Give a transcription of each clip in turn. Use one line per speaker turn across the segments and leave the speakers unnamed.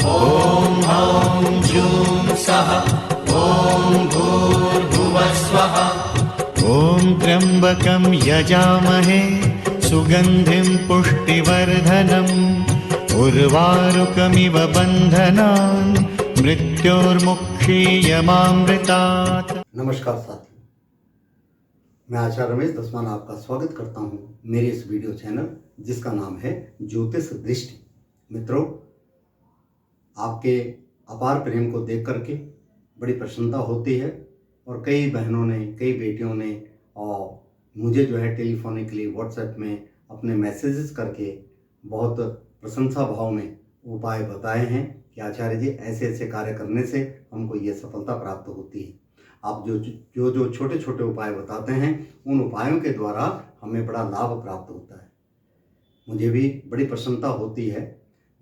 ॐ हौं जूं सः ॐ भूर्भुवः स्वः।
ॐ त्र्यम्बकं यजामहे सुगन्धिं पुष्टिवर्धनम् उर्वारुकमिव बन्धनान् मृत्योर्मुक्षीयमामृतात्।
नमस्कार साथियों, मैं आचार्य रमेश दसवान आपका स्वागत करता हूं मेरे इस वीडियो चैनल जिसका नाम है ज्योतिष दृष्टि। मित्रों, आपके अपार प्रेम को देख करके बड़ी प्रसन्नता होती है और कई बहनों ने, कई बेटियों ने और मुझे जो है टेलीफोनिकली व्हाट्सएप में अपने मैसेजेस करके बहुत प्रशंसा भाव में उपाय बताए हैं कि आचार्य जी ऐसे ऐसे कार्य करने से हमको ये सफलता प्राप्त होती है। आप जो छोटे छोटे उपाय बताते हैं उन उपायों के द्वारा हमें बड़ा लाभ प्राप्त होता है। मुझे भी बड़ी प्रसन्नता होती है।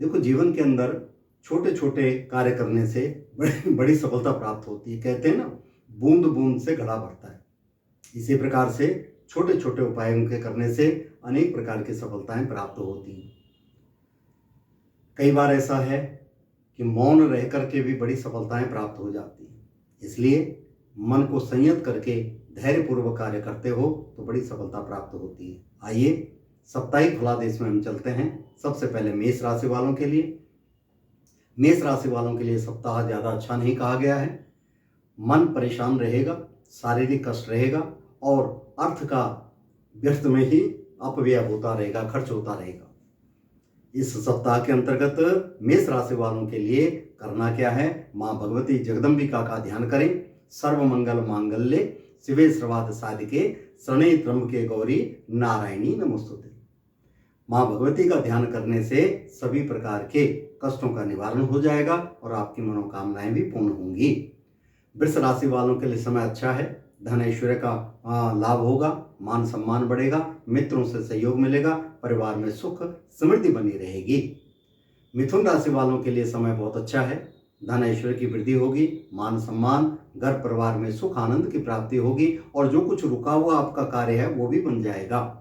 देखो, जीवन के अंदर छोटे छोटे कार्य करने से बड़ी सफलता प्राप्त होती है। कहते हैं ना, बूंद बूंद से घड़ा भरता है। इसी प्रकार से छोटे छोटे उपायों के करने से अनेक प्रकार की सफलताएं प्राप्त होती हैं। कई बार ऐसा है कि मौन रह करके भी बड़ी सफलताएं प्राप्त हो जाती हैं। इसलिए मन को संयत करके धैर्यपूर्वक कार्य करते हो तो बड़ी सफलता प्राप्त होती है। आइए साप्ताहिक फलादेश में हम चलते हैं। सबसे पहले मेष राशि वालों के लिए। मेष राशि वालों के लिए सप्ताह ज़्यादा अच्छा नहीं कहा गया है। मन परेशान रहेगा, शारीरिक कष्ट रहेगा और अर्थ का व्यर्थ में ही अपव्यय होता रहेगा, खर्च होता रहेगा। इस सप्ताह के अंतर्गत मेष राशि वालों के लिए करना क्या है? माँ भगवती जगदम्बिका का ध्यान करें। सर्व मंगल मांगल्ये शिवे सर्वार्थ साधिके शरण्ये त्र्यंबके गौरी नारायणी नमोस्तुते। माँ भगवती का ध्यान करने से सभी प्रकार के कष्टों का निवारण हो जाएगा और आपकी मनोकामनाएं भी पूर्ण होंगी। वृष राशि वालों के लिए समय अच्छा है। धन ऐश्वर्य का लाभ होगा, मान सम्मान बढ़ेगा, मित्रों से सहयोग मिलेगा, परिवार में सुख समृद्धि बनी रहेगी। मिथुन राशि वालों के लिए समय बहुत अच्छा है। धन ऐश्वर्य की वृद्धि होगी, मान सम्मान, घर परिवार में सुख आनंद की प्राप्ति होगी और जो कुछ रुका हुआ आपका कार्य है वो भी बन जाएगा।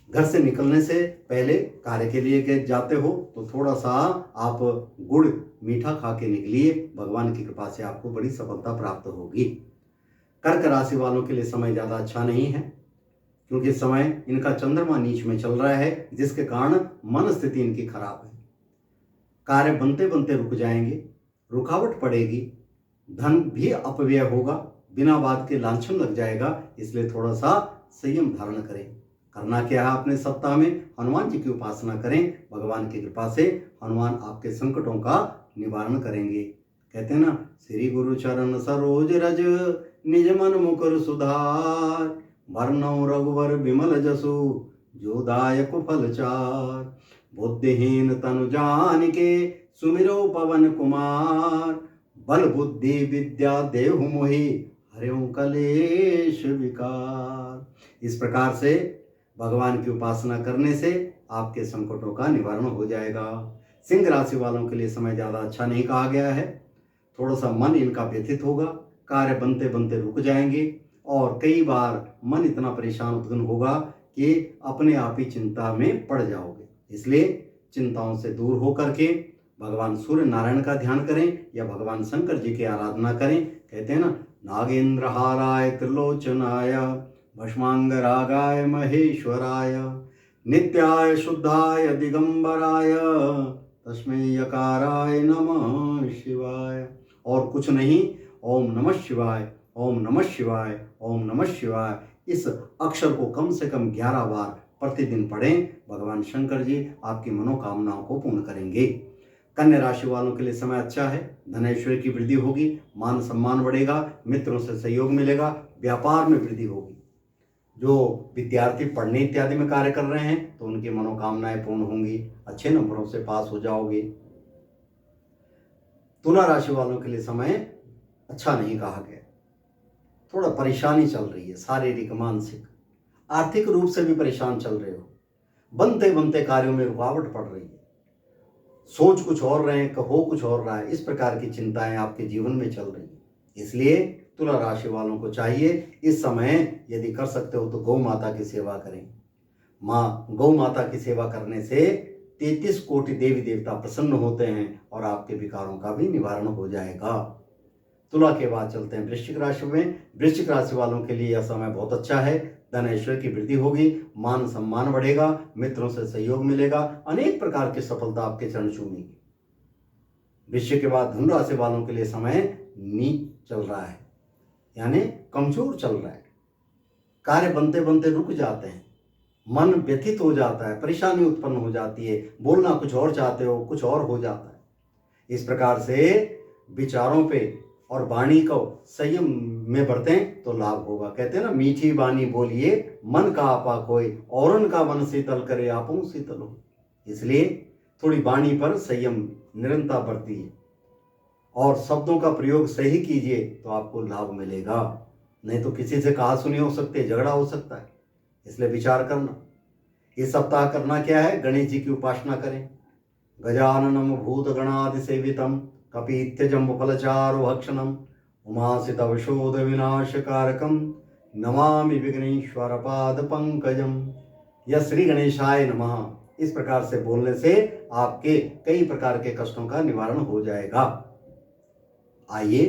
घर से निकलने से पहले कार्य के लिए जाते हो तो थोड़ा सा आप गुड़ मीठा खा के निकलिए। भगवान की कृपा से आपको बड़ी सफलता प्राप्त होगी। कर्क राशि वालों के लिए समय ज़्यादा अच्छा नहीं है क्योंकि इस समय इनका चंद्रमा नीच में चल रहा है, जिसके कारण मन स्थिति इनकी खराब है। कार्य बनते बनते रुक जाएंगे, रुकावट पड़ेगी, धन भी अपव्यय होगा, बिना बात के लांछन लग जाएगा। इसलिए थोड़ा सा संयम धारण करें। करना क्या है? अपने सप्ताह में हनुमान जी की उपासना करें। भगवान की कृपा से हनुमान आपके संकटों का निवारण करेंगे। कहते हैं ना, श्री गुरु चरण सरोज रज निज मन मुकुर सुधार, वरनौ रघुवर विमल जसु जो दायक फल चार। बुद्धिहीन तनु जानिके सुमिरो पवन कुमार, बल बुद्धि विद्या देहु मोहि हरिओ कलेश विकार। इस प्रकार से भगवान की उपासना करने से आपके संकटों का निवारण हो जाएगा। सिंह राशि वालों के लिए समय ज़्यादा अच्छा नहीं कहा गया है। थोड़ा सा मन इनका व्यथित होगा, कार्य बनते बनते रुक जाएंगे और कई बार मन इतना परेशान उत्पन्न होगा कि अपने आप ही चिंता में पड़ जाओगे। इसलिए चिंताओं से दूर हो करके भगवान सूर्य नारायण का ध्यान करें या भगवान शंकर जी की आराधना करें। कहते हैं ना, नागेंद्र हाराय त्रिलोचनाय भस्मांगरागाय महेश्वराय नित्याय शुद्धाय दिगंबराय तस्मै यकाराय नमः शिवाय। और कुछ नहीं, ओम नमः शिवाय, ओम नमः शिवाय, ओम नमः शिवाय। इस अक्षर को कम से कम 11 बार प्रतिदिन पढ़ें। भगवान शंकर जी आपकी मनोकामनाओं को पूर्ण करेंगे। कन्या राशि वालों के लिए समय अच्छा है। धन ऐश्वर्य की वृद्धि होगी, मान सम्मान बढ़ेगा, मित्रों से सहयोग मिलेगा, व्यापार में वृद्धि होगी। जो विद्यार्थी पढ़ने इत्यादि में कार्य कर रहे हैं तो उनकी मनोकामनाएं पूर्ण होंगी, अच्छे नंबरों से पास हो जाओगे। तुला राशि वालों के लिए समय अच्छा नहीं कहा गया। थोड़ा परेशानी चल रही है, शारीरिक मानसिक आर्थिक रूप से भी परेशान चल रहे हो। बनते बनते कार्यों में रुकावट पड़ रही है, सोच कुछ और रहे हैं, हो कुछ और रहा है। इस प्रकार की चिंताएं आपके जीवन में चल रही है। इसलिए तुला राशि वालों को चाहिए इस समय यदि कर सकते हो तो गौ माता की सेवा करें। माँ गौ माता की सेवा करने से 33 कोटि देवी देवता प्रसन्न होते हैं और आपके विकारों का भी निवारण हो जाएगा। तुला के बाद चलते हैं वृश्चिक राशि में। वृश्चिक राशि वालों के लिए यह समय बहुत अच्छा है। धन ऐश्वर्य की वृद्धि होगी, मान सम्मान बढ़ेगा, मित्रों से सहयोग मिलेगा, अनेक प्रकार की सफलता आपके चरण छूमेगी। वृश्चिक के बाद धनु राशि वालों के लिए समय नीच चल रहा है, यानी कमजोर चल रहा है। कार्य बनते बनते रुक जाते हैं, मन व्यथित हो जाता है, परेशानी उत्पन्न हो जाती है, बोलना कुछ और चाहते हो, कुछ और हो जाता है। इस प्रकार से विचारों पे और वाणी को संयम में बरतें तो लाभ होगा। कहते हैं ना, मीठी वाणी बोलिए मन का आपा कोई, औरन का मन शीतल करे आपो शीतल हो। इसलिए थोड़ी वाणी पर संयम निरंतर बरतिए और शब्दों का प्रयोग सही कीजिए तो आपको लाभ मिलेगा। नहीं तो किसी से कहा सुनी हो सकती है, झगड़ा हो सकता है, इसलिए विचार करना। इस सप्ताह करना क्या है, गणेश जी की उपासना करें। गजाननम भूत गणादि सेवितम कपीत्यजम फलचारु भक्षणम उमासित अवशोध विनाश कारकम नमामि विघ्नेश्वर पाद पंकजम। यह श्री गणेशाय नमः, इस प्रकार से बोलने से आपके कई प्रकार के कष्टों का निवारण हो जाएगा। आइए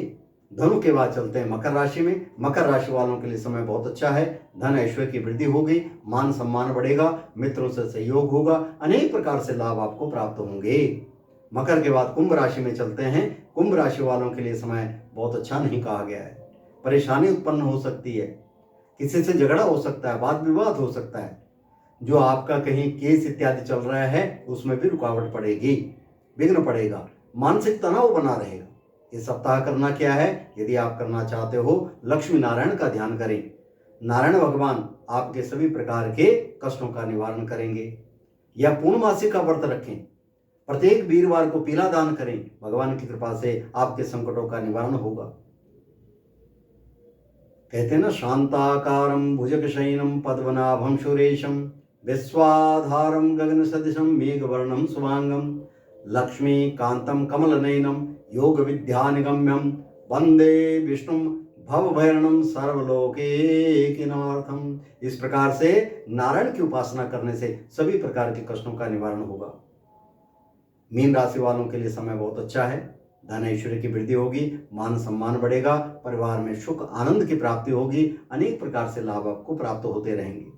धनु के बाद चलते हैं मकर राशि में। मकर राशि वालों के लिए समय बहुत अच्छा है। धन ऐश्वर्य की वृद्धि होगी, मान सम्मान बढ़ेगा, मित्रों से सहयोग होगा, अनेक प्रकार से लाभ आपको प्राप्त होंगे। मकर के बाद कुंभ राशि में चलते हैं। कुंभ राशि वालों के लिए समय बहुत अच्छा नहीं कहा गया है। परेशानी उत्पन्न हो सकती है, किसी से झगड़ा हो सकता है, वाद विवाद हो सकता है। जो आपका कहीं केस इत्यादि चल रहा है उसमें भी रुकावट पड़ेगी, विघ्न पड़ेगा, मानसिक तनाव बना रहेगा। इस सप्ताह करना क्या है, यदि आप करना चाहते हो लक्ष्मी नारायण का ध्यान करें। नारायण भगवान आपके सभी प्रकार के कष्टों का निवारण करेंगे। या पूर्णमासी का व्रत रखें, प्रत्येक वीरवार को पीला दान करें, भगवान की कृपा से आपके संकटों का निवारण होगा। कहते हैं ना, शांताकारं भुजगशयनं पद्मनाभं सुरेशं विश्वाधारं गगन सदृशं मेघवर्णं शुभांगं लक्ष्मीकान्तं कमलनयनं योग विद्या निगम्यं वंदे विष्णु भवभयरणं सर्वलोकैकनाथम। इस प्रकार से नारायण की उपासना करने से सभी प्रकार के कष्टों का निवारण होगा। मीन राशि वालों के लिए समय बहुत अच्छा है। धन ऐश्वर्य की वृद्धि होगी, मान सम्मान बढ़ेगा, परिवार में सुख आनंद की प्राप्ति होगी, अनेक प्रकार से लाभ आपको प्राप्त होते रहेंगे।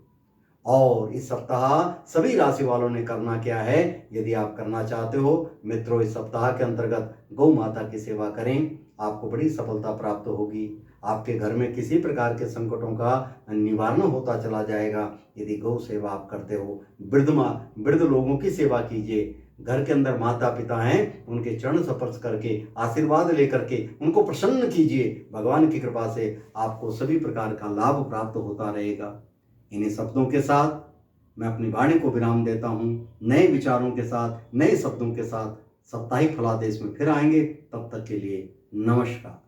और इस सप्ताह सभी राशि वालों ने करना क्या है, यदि आप करना चाहते हो मित्रों, इस सप्ताह के अंतर्गत गौ माता की सेवा करें, आपको बड़ी सफलता प्राप्त होगी। आपके घर में किसी प्रकार के संकटों का निवारण होता चला जाएगा यदि गौ सेवा आप करते हो। वृद्ध लोगों की सेवा कीजिए। घर के अंदर माता पिता हैं, उनके चरण स्पर्श करके आशीर्वाद लेकर के उनको प्रसन्न कीजिए। भगवान की कृपा से आपको सभी प्रकार का लाभ प्राप्त होता रहेगा। इन्हीं शब्दों के साथ मैं अपनी वाणी को विराम देता हूँ। नए विचारों के साथ, नए शब्दों के साथ साप्ताहिक फलादेश में फिर आएंगे। तब तक के लिए नमस्कार।